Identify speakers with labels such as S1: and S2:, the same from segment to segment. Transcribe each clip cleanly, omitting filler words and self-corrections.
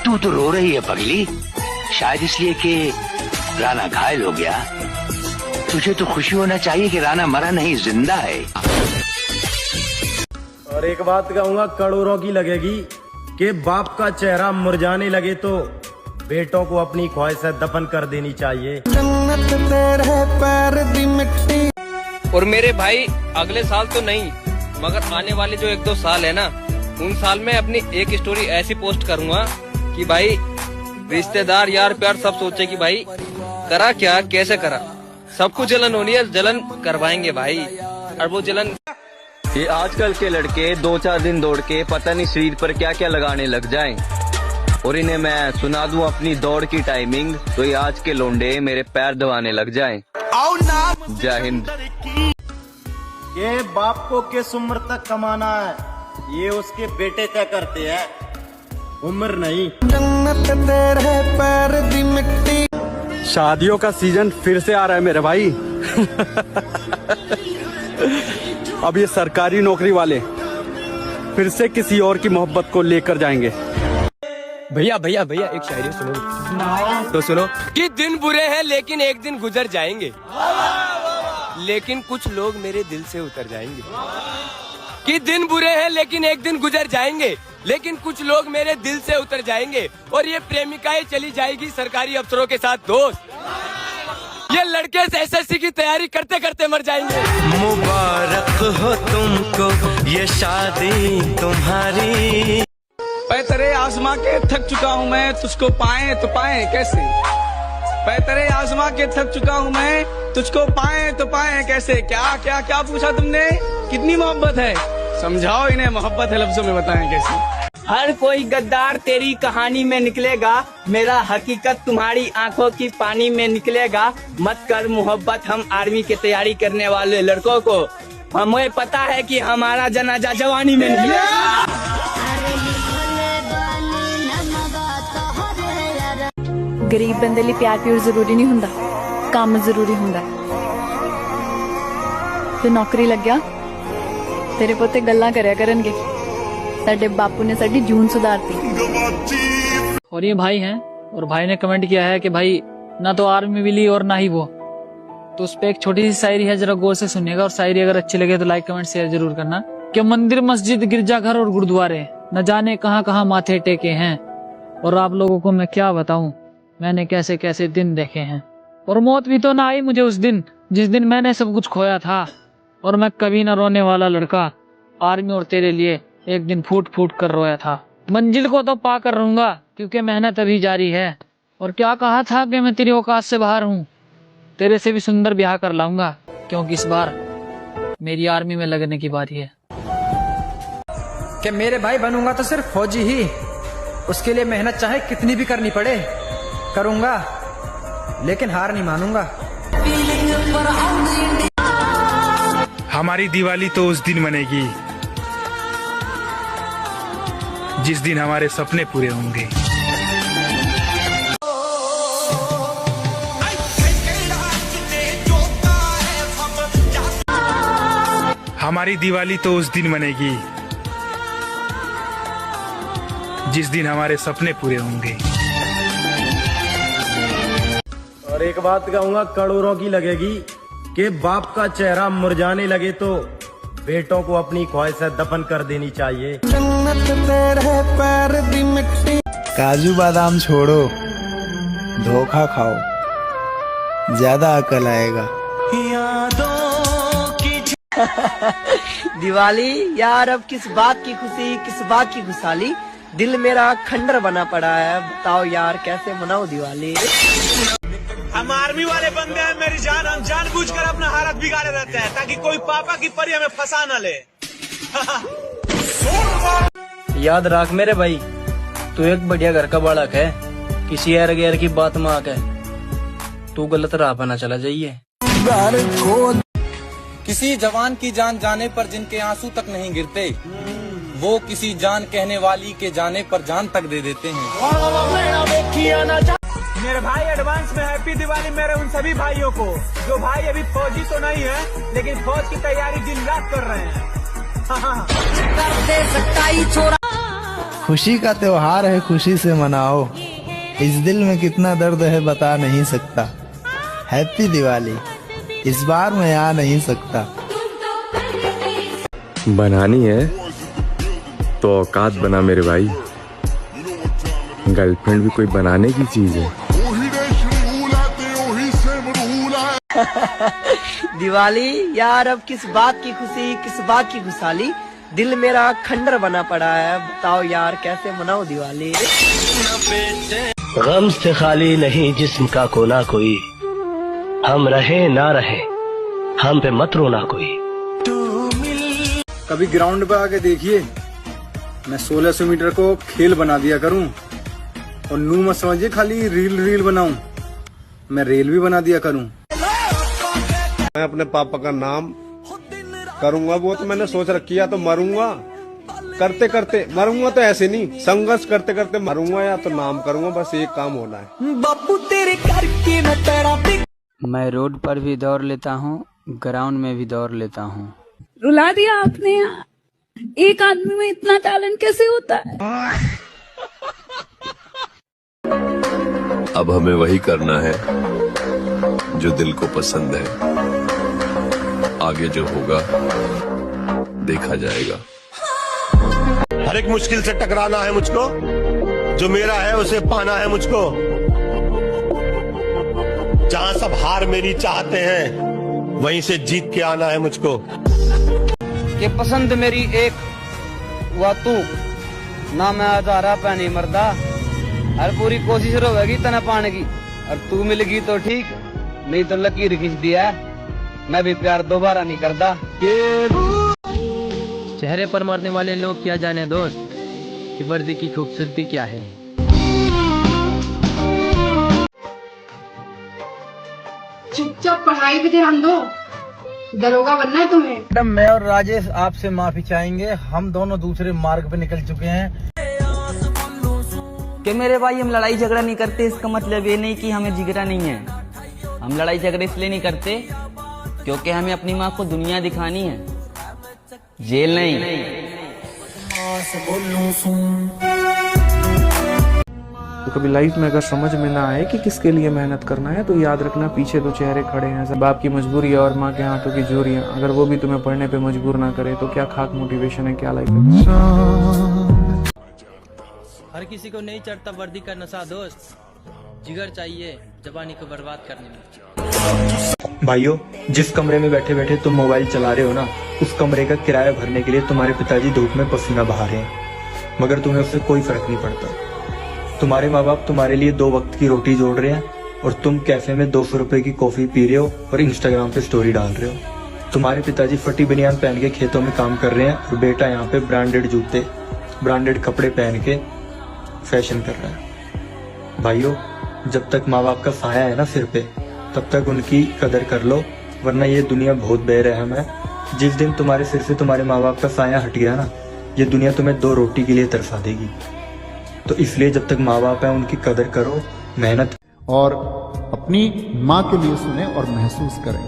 S1: तू तो रो रही है पगली, शायद इसलिए कि राणा घायल हो गया। तुझे तो खुशी होना चाहिए कि राणा मरा नहीं, जिंदा है।
S2: और एक बात कहूंगा करोड़ों की लगेगी कि बाप का चेहरा मुरझाने लगे तो बेटों को अपनी ख्वाहिश से दफन कर देनी चाहिए। जन्नत तेरे पैर दी मिट्टी।
S3: और मेरे भाई अगले साल तो नहीं, मगर आने वाले जो 1-2 साल है ना, उन साल में अपनी एक स्टोरी ऐसी पोस्ट करूंगा कि भाई रिश्तेदार यार प्यार सब सोचे कि भाई करा क्या, कैसे करा। सबको जलन होनी है, जलन करवाएंगे भाई। और वो जलन,
S4: ये आजकल के लड़के 2-4 दिन दौड़ के पता नहीं शरीर पर क्या क्या लगाने लग जाएं। और इन्हें मैं सुना दूं अपनी दौड़ की टाइमिंग, तो ये आज के लोंडे मेरे पैर दबाने लग जाएं। जय हिंद।
S2: ये बाप को किस उम्र तक कमाना है ये उसके बेटे तय करते हैं, उम्र नहीं। जन्नत तेरे पैर दी मिट्टी।
S5: शादियों का सीजन फिर से आ रहा है मेरे भाई। अब ये सरकारी नौकरी वाले फिर से किसी और की मोहब्बत को लेकर जाएंगे।
S3: भैया भैया भैया एक शायरी सुनो तो सुनो कि दिन बुरे हैं लेकिन एक दिन गुजर जाएंगे, लेकिन कुछ लोग मेरे दिल से उतर जाएंगे। कि दिन बुरे हैं लेकिन एक दिन गुजर जाएंगे, लेकिन कुछ लोग मेरे दिल से उतर जाएंगे। और ये प्रेमिकाएं चली जाएगी सरकारी अफसरों के साथ दोस्त। ये लड़के एसएससी की तैयारी करते करते मर जाएंगे।
S6: मुबारक हो तुमको ये शादी तुम्हारी।
S7: पैतरे आसमां के थक चुका हूँ मैं, तुझको पाए तो पाए कैसे। पैतरे आसमां के थक चुका हूँ मैं, तुझको पाए तो पाए कैसे। क्या क्या क्या पूछा तुमने, कितनी मोहब्बत है, समझाओ इन्हें मोहब्बत है लफ्जों में बताएं कैसे।
S8: हर कोई गद्दार तेरी कहानी में निकलेगा, मेरा हकीकत तुम्हारी आंखों की पानी में निकलेगा। मत कर मोहब्बत हम आर्मी की तैयारी करने वाले लड़कों को, हमें पता है कि हमारा जनाजा जवानी में निकलेगा।
S9: गरीब बंदे लिए प्यार प्यार जरूरी नहीं हुंदा, काम जरूरी हुंदा। ते नौकरी लग गया, तेरे पोते गल्लां करया करनगे। साडे बापू ने साडी जून सुधारती।
S10: और ये भाई हैं, और भाई ने कमेंट किया है कि भाई ना तो आर्मी मिली और ना ही वो। तो उस पे एक छोटी सी शायरी है, जरा गौर से सुनिएगा। और शायरी अगर अच्छी लगे तो लाइक कमेंट शेयर जरूर करना। कि मंदिर मस्जिद गिरजाघर और गुरुद्वारे न जाने कहां कहां माथे टेके हैं, और आप लोगों को मैं क्या बताऊं मैंने कैसे कैसे दिन देखे हैं। और मौत भी तो ना आई मुझे उस दिन जिस दिन मैंने सब कुछ खोया था। और मैं कभी न रोने वाला लड़का, आर्मी और तेरे लिए एक दिन फूट फूट कर रोया था। मंजिल को तो पा कर रहूंगा क्योंकि मेहनत अभी जारी है। और क्या कहा था कि मैं तेरी औकात से बाहर हूँ, तेरे से भी सुंदर ब्याह कर लाऊंगा, क्योंकि इस बार मेरी आर्मी में लगने की बारी है।
S11: कि मेरे भाई बनूंगा तो सिर्फ फौजी ही, उसके लिए मेहनत चाहे कितनी भी करनी पड़े करूंगा, लेकिन हार नहीं मानूंगा।
S12: हमारी दिवाली तो उस दिन मनेगी जिस दिन हमारे सपने पूरे होंगे। हमारी दिवाली तो उस दिन मनेगी जिस दिन हमारे सपने पूरे होंगे।
S2: और एक बात कहूंगा करोड़ों की लगेगी कि बाप का चेहरा मुरझाने लगे तो बेटों को अपनी ख्वाहिश से दफन कर देनी चाहिए। जन्नत तेरे पैर दी मिट्टी।
S13: काजू बादाम छोड़ो, धोखा खाओ, ज्यादा अकल आएगा।
S8: दिवाली यार, अब किस बात की खुशी किस बात की खुशहाली, दिल मेरा खंडर बना पड़ा है। बताओ यार कैसे मनाओ दिवाली।
S14: हम आर्मी वाले बंदे हैं मेरी जान, हम जानबूझकर अपना हालत बिगाड़े रहते हैं ताकि कोई पापा की परी हमें फंसा न ले।
S8: याद रख मेरे भाई, तू एक बढ़िया घर का बालक है, किसी एर गैर की बात में आकर तू गलत राह पर न चला जाइए।
S7: किसी जवान की जान जाने पर जिनके आंसू तक नहीं गिरते, वो किसी जान कहने वाली के जाने पर जान तक दे देते हैं।
S14: मेरे भाई एडवांस में हैप्पी दिवाली मेरे उन सभी भाइयों को जो भाई अभी फौजी तो नहीं है लेकिन फौज की तैयारी दिन रात कर रहे हैं।
S13: खुशी का त्योहार है, खुशी से मनाओ। इस दिल में कितना दर्द है बता नहीं सकता। हैप्पी दिवाली, इस बार मैं आ नहीं सकता।
S15: बनानी है तो औकात बना मेरे भाई। गर्लफ्रेंड भी कोई बनाने की चीज है।
S16: दिवाली यार, अब किस बात की खुशी, किस बात की खुशहाली। दिल मेरा खंडर बना पड़ा है, बताओ यार कैसे मनाओ दिवाली।
S1: गम से खाली नहीं जिस्म का कोना कोई, हम रहे ना रहे हम पे मत रोना कोई।
S5: कभी ग्राउंड पे आके देखिए, मैं 1600 मीटर को खेल बना दिया करूं और नू मत समझिए खाली रील बनाऊं, मैं रेल भी बना दिया करूं।
S17: मैं अपने पापा का नाम करूंगा, वो तो मैंने सोच रखी है। तो मरूंगा करते करते मरूंगा, तो ऐसे नहीं, संघर्ष करते करते मरूंगा या तो नाम करूंगा। बस एक काम होना है।
S16: बापू तेरे करके मैं तेरा
S8: मैं रोड पर भी दौड़ लेता हूँ, ग्राउंड में भी दौड़ लेता हूँ।
S9: रुला दिया आपने यार, एक आदमी में इतना टैलेंट कैसे होता है।
S18: अब हमें वही करना है जो दिल को पसंद है, आगे जो होगा देखा जाएगा।
S14: हर एक मुश्किल से टकराना है मुझको, जो मेरा है उसे पाना है मुझको। जहां सब हार मेरी चाहते हैं, वहीं से जीत के आना है मुझको।
S8: कि पसंद मेरी एक हुआ तू, ना मैं हजारा पे नहीं मरदा। हर पूरी कोशिश रहेगी तना पाने की, और तू मिल गई तो ठीक, नहीं तो लकीर खींच दिया। मैं भी प्यार दोबारा नहीं करता। चेहरे पर मरने वाले लोग क्या जाने दोस्त कि वर्दी की खूबसूरती क्या है।
S9: चुपचाप पढ़ाई पे ध्यान दो, दरोगा बनना है तुम्हें।
S11: मैडम, मैं और राजेश आपसे माफी चाहेंगे, हम दोनों दूसरे मार्ग पे निकल चुके हैं।
S8: कि मेरे भाई हम लड़ाई झगड़ा नहीं करते, इसका मतलब ये नहीं कि हमें जिगरा नहीं है। हम लड़ाई झगड़े इसलिए नहीं करते क्योंकि हमें अपनी माँ को दुनिया दिखानी है, जेल नहीं।
S19: तो कभी लाइफ में अगर समझ में ना आए कि किसके लिए मेहनत करना है, तो याद रखना पीछे दो चेहरे खड़े हैं। सब बाप की मजबूरी है और माँ के हाथों की जोरियां। अगर वो भी तुम्हें पढ़ने पे मजबूर ना करे तो क्या खाक मोटिवेशन है, क्या लाइफ है।
S8: हर किसी को नहीं चढ़ता वर्दी का नशा दोस्त, जिगर चाहिए जवानी को बर्बाद करने में।
S20: भाइयों, जिस कमरे में बैठे बैठे तुम मोबाइल चला रहे हो ना, उस कमरे का किराया भरने के लिए तुम्हारे पिताजी धूप में पसीना बहा रहे हैं, मगर तुम्हें उससे कोई फर्क नहीं पड़ता। तुम्हारे माँ बाप तुम्हारे लिए 2 वक्त की रोटी जोड़ रहे हैं और तुम कैफे में 200 रुपए की कॉफी पी रहे हो और इंस्टाग्राम पे स्टोरी डाल रहे हो। तुम्हारे पिताजी फटी बनियान पहन के खेतों में काम कर रहे हैं और बेटा यहाँ पे ब्रांडेड जूते, ब्रांडेड कपड़े पहन के फैशन कर रहा है। भाइयों, जब तक माँ बाप का साया है ना सिर पे, तब तक उनकी कदर कर लो, वरना ये दुनिया बहुत बेरहम है। जिस दिन तुम्हारे सिर से तुम्हारे माँ बाप का साया हट गया ना, ये दुनिया तुम्हें 2 रोटी के लिए तरसा देगी। तो इसलिए जब तक माँ बाप है उनकी कदर करो, मेहनत
S21: और अपनी माँ के लिए सुने और महसूस करें।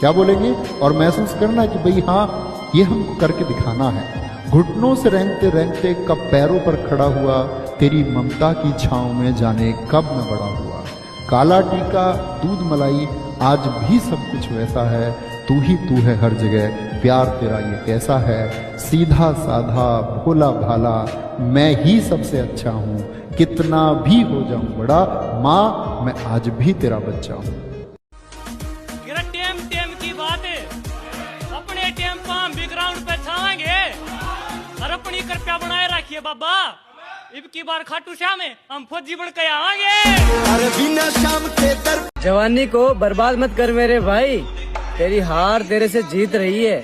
S21: क्या बोलेंगे? और महसूस करना कि भाई हाँ, ये हमको करके दिखाना है। घुटनों से रेंगते रेंगते कब पैरों पर खड़ा हुआ, तेरी ममता की छांव में जाने कब मैं बड़ा हुआ। काला टीका दूध मलाई, आज भी सब कुछ वैसा है, तू ही तू है हर जगह, प्यार तेरा ये कैसा है। सीधा साधा भोला भाला, मैं ही सबसे अच्छा हूँ, कितना भी हो जाऊं बड़ा, माँ मैं आज भी तेरा बच्चा हूँ।
S22: टेम की बात है, अपने टेम को हम भी ग्राउंड पे छाएंगे और अपनी कृपया बनाए रखिए बाबा। इब की बार खाटू श्याम में हम फौजी बन के आवांगे।
S16: अरे बिना शाम के दर जवानी को बर्बाद मत कर मेरे भाई, तेरी हार तेरे से जीत रही है।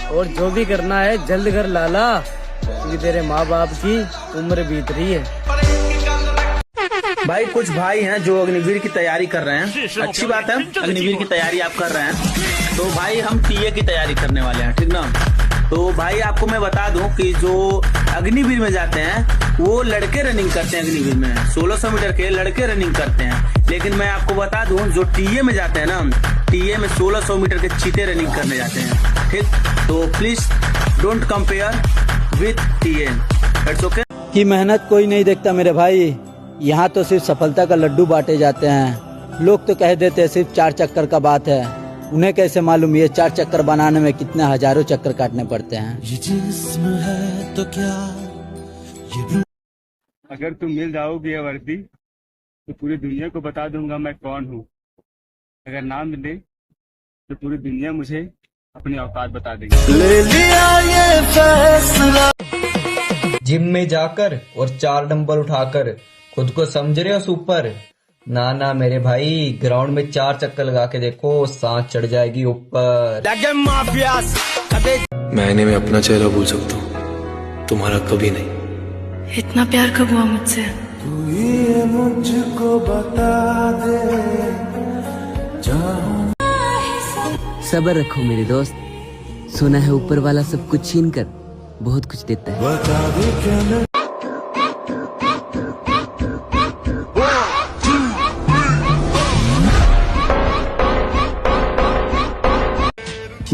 S16: और जो भी करना है जल्द कर लाला, क्योंकि तेरे माँ बाप की उम्र बीत रही है।
S23: भाई कुछ भाई हैं जो अग्निवीर की तैयारी कर रहे हैं, अच्छी बात है, अग्निवीर की तैयारी आप कर रहे हैं। तो भाई हम टीए की तैयारी करने वाले हैं, ठीक ना। तो भाई आपको मैं बता दूं कि जो अग्निवीर में जाते हैं वो लड़के रनिंग करते हैं, अग्निवीर में 1600 मीटर के लड़के रनिंग करते हैं। लेकिन मैं आपको बता दूं जो टीए में जाते हैं ना, टीए में 1600 मीटर के चीते रनिंग करने जाते हैं, ठीक। तो please don't compare with TA, it's okay.
S3: आपकी मेहनत कोई नहीं देखता मेरे भाई। यहाँ तो सिर्फ सफलता का लड्डू बांटे जाते हैं। लोग तो कह देते हैं सिर्फ 4 चक्कर का बात है, उन्हें कैसे मालूम ये 4 चक्कर बनाने में कितने हजारों चक्कर काटने पड़ते हैं।
S4: ये जिस्म है तो क्या
S6: अगर तुम मिल जाओगी ये वर्दी तो पूरी दुनिया को बता दूंगा मैं कौन हूँ। अगर ना मिले तो पूरी दुनिया मुझे अपनी औकात बता देगी।
S4: ले लिया ये फैसला।
S24: जिम में जाकर और 4 डंबल उठाकर खुद को समझ रहे हो सुपर? ना ना मेरे भाई, ग्राउंड में 4 चक्कर लगा के देखो, सांस चढ़ जाएगी ऊपर।
S15: मैं आईने में अपना चेहरा भूल सकता हूँ, तुम्हारा कभी नहीं।
S9: इतना प्यार कब हुआ मुझसे?
S4: तू ये मुझको बता दे।
S25: सब्र रखो मेरे दोस्त, सुना है ऊपर वाला सब कुछ छीन कर बहुत कुछ देता है।
S4: बता दे क्या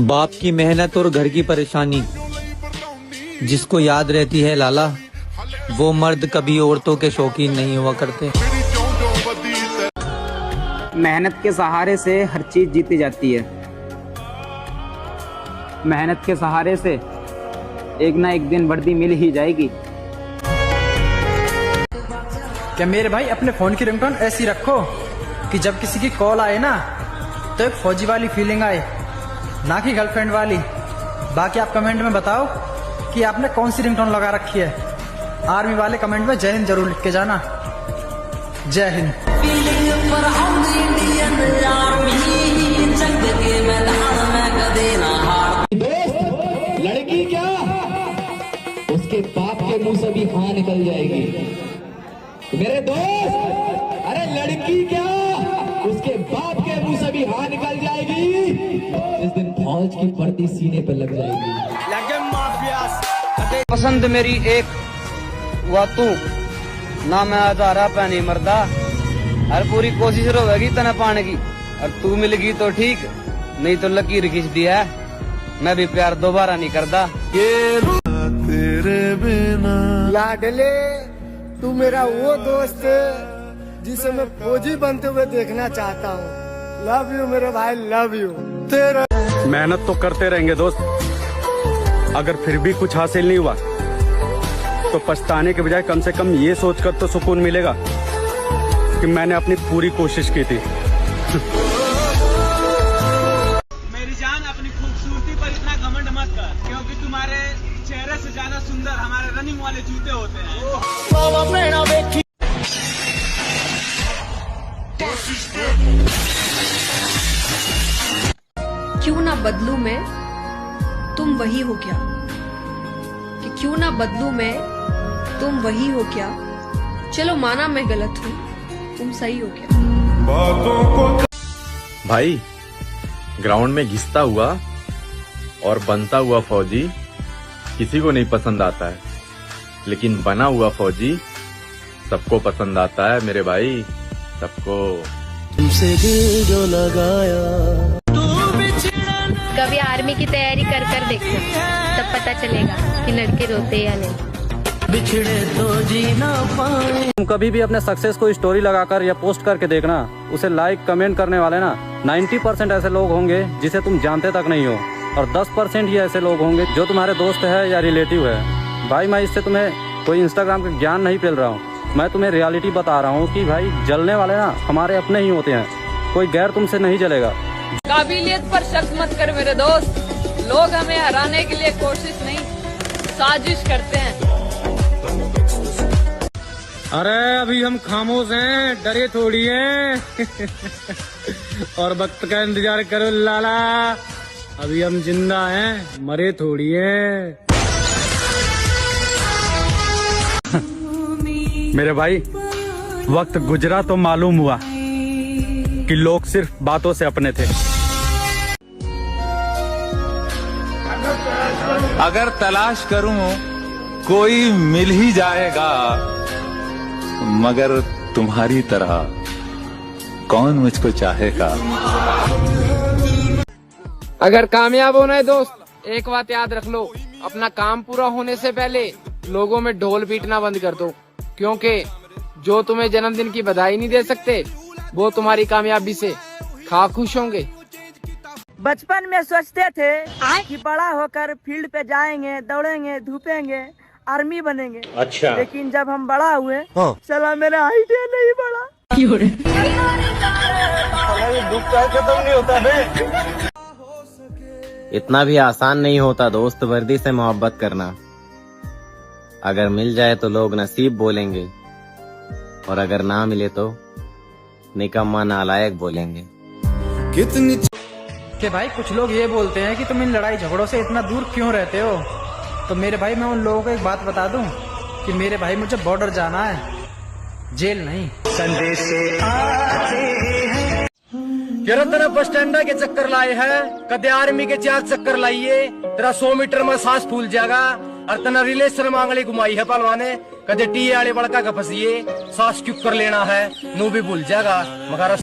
S24: बाप की मेहनत और घर की परेशानी जिसको याद रहती है लाला, वो मर्द कभी औरतों के शौकीन नहीं हुआ करते।
S26: मेहनत के सहारे से हर चीज जीती जाती है। मेहनत के सहारे से एक ना एक दिन वर्दी मिल ही जाएगी।
S11: क्या मेरे भाई अपने फोन की रिंगटोन ऐसी रखो कि जब किसी की कॉल आए ना तो एक फौजी वाली फीलिंग आए, ना कि गर्लफ्रेंड वाली। बाकी आप कमेंट में बताओ कि आपने कौन सी रिंगटोन लगा रखी है। आर्मी वाले कमेंट में जय हिंद जरूर लिख के जाना। जय हिंद।
S27: लड़की क्या उसके बाप के मुंह से भी हाँ निकल जाएगी मेरे दोस्त। अरे लड़की क्या उसके बाप के मुंह से भी हाँ निकल जाएगी जिस दिन फौज की वर्दी सीने पे लग जाएगी।
S26: पसंद मेरी एक हुआ तू ना, मैं आजारा पैनी मरदा। हर पूरी कोशिश रहेगी तना पाने की, और तू मिल गई तो ठीक, नहीं तो लकीर खींच दी है। मैं भी प्यार दोबारा नहीं करता।
S4: तेरे बिना
S2: लाडले तू मेरा वो दोस्त है जिसे मैं फौजी बनते हुए देखना चाहता हूँ। लव यू मेरे भाई, लव यू।
S6: तेरा मेहनत तो करते रहेंगे दोस्त, अगर फिर भी कुछ हासिल नहीं हुआ तो पछताने के बजाय कम से कम ये सोचकर तो सुकून मिलेगा कि मैंने अपनी पूरी कोशिश की थी।
S14: मेरी जान, अपनी खूबसूरती पर इतना घमंड मत कर, क्योंकि तुम्हारे चेहरे से ज्यादा सुंदर हमारे रनिंग वाले जूते होते हैं।
S28: क्यों ना बदलूं मैं, तुम वही हो क्या? कि क्यों ना बदलूं मैं, तुम वही हो क्या? चलो माना मैं गलत हूँ, तुम सही हो क्या?
S15: भाई, ग्राउंड में घिसता हुआ और बनता हुआ फौजी किसी को नहीं पसंद आता है, लेकिन बना हुआ फौजी सबको पसंद आता है मेरे भाई, सबको।
S4: तुमसे दिल जो लगाया।
S29: कभी आर्मी की तैयारी कर कर देखना, तब पता चलेगा कि लड़के रोते या नहीं।
S4: बिछड़े तो जी ना पाए।
S26: तुम कभी भी अपने सक्सेस को स्टोरी लगाकर या पोस्ट करके देखना, उसे लाइक कमेंट करने वाले ना 90% ऐसे लोग होंगे जिसे तुम जानते तक नहीं हो, और 10% ही ऐसे लोग होंगे जो तुम्हारे दोस्त है या रिलेटिव है। भाई मैं इससे तुम्हें कोई इंस्टाग्राम का ज्ञान नहीं पेल रहा हूँ, मैं तुम्हें रियलिटी बता रहा हूँ कि भाई जलने वाले ना हमारे अपने ही होते हैं, कोई गैर तुमसे नहीं जलेगा।
S30: काबिलियत पर शक मत कर मेरे दोस्त, लोग हमें हराने के लिए कोशिश नहीं साजिश करते हैं।
S2: अरे अभी हम खामोश हैं, डरे थोड़ी हैं। और वक्त का इंतजार करो लाला, अभी हम जिंदा हैं, मरे थोड़ी हैं।
S6: मेरे भाई, वक्त गुजरा तो मालूम हुआ कि लोग सिर्फ बातों से अपने थे।
S31: अगर तलाश करूं कोई मिल ही जाएगा, मगर तुम्हारी तरह कौन मुझको चाहेगा।
S32: अगर कामयाब होना है दोस्त, एक बात याद रख लो, अपना काम पूरा होने से पहले
S1: लोगों में ढोल पीटना बंद कर दो, क्योंकि जो तुम्हें जन्मदिन की बधाई नहीं दे सकते वो तुम्हारी कामयाबी से खा खुश होंगे।
S16: बचपन में सोचते थे कि बड़ा होकर फील्ड पे जाएंगे, दौड़ेंगे, धूपेंगे, आर्मी बनेंगे।
S2: अच्छा।
S16: लेकिन जब हम बड़ा हुए,
S2: हाँ।
S16: चला मेरा हाइट नहीं बढ़ा।
S2: दुख खत्म नहीं होता बे।
S5: इतना भी आसान नहीं होता दोस्त वर्दी से मोहब्बत करना। अगर मिल जाए तो लोग नसीब बोलेंगे, और अगर ना मिले तो निकम्मा नालायक बोलेंगे।
S11: कितनी कि भाई कुछ लोग ये बोलते हैं कि तुम इन लड़ाई झगड़ों से इतना दूर क्यों रहते हो। तो मेरे भाई मैं उन लोगों को एक बात बता दूं कि मेरे भाई मुझे बॉर्डर जाना है, जेल नहीं।
S2: संदेश तेरा बस स्टैंड के चक्कर लाए है, कदे आर्मी के 4 चक्कर लाइए, तेरा 100 मीटर में सांस फूल जाएगा। और तना रिलेशन मांगली घुमाई है पहलवाने, कदे टी वाले बड़का का फंसिए, सांस क्यों कर लेना है, नू भी भूल जाएगा मगर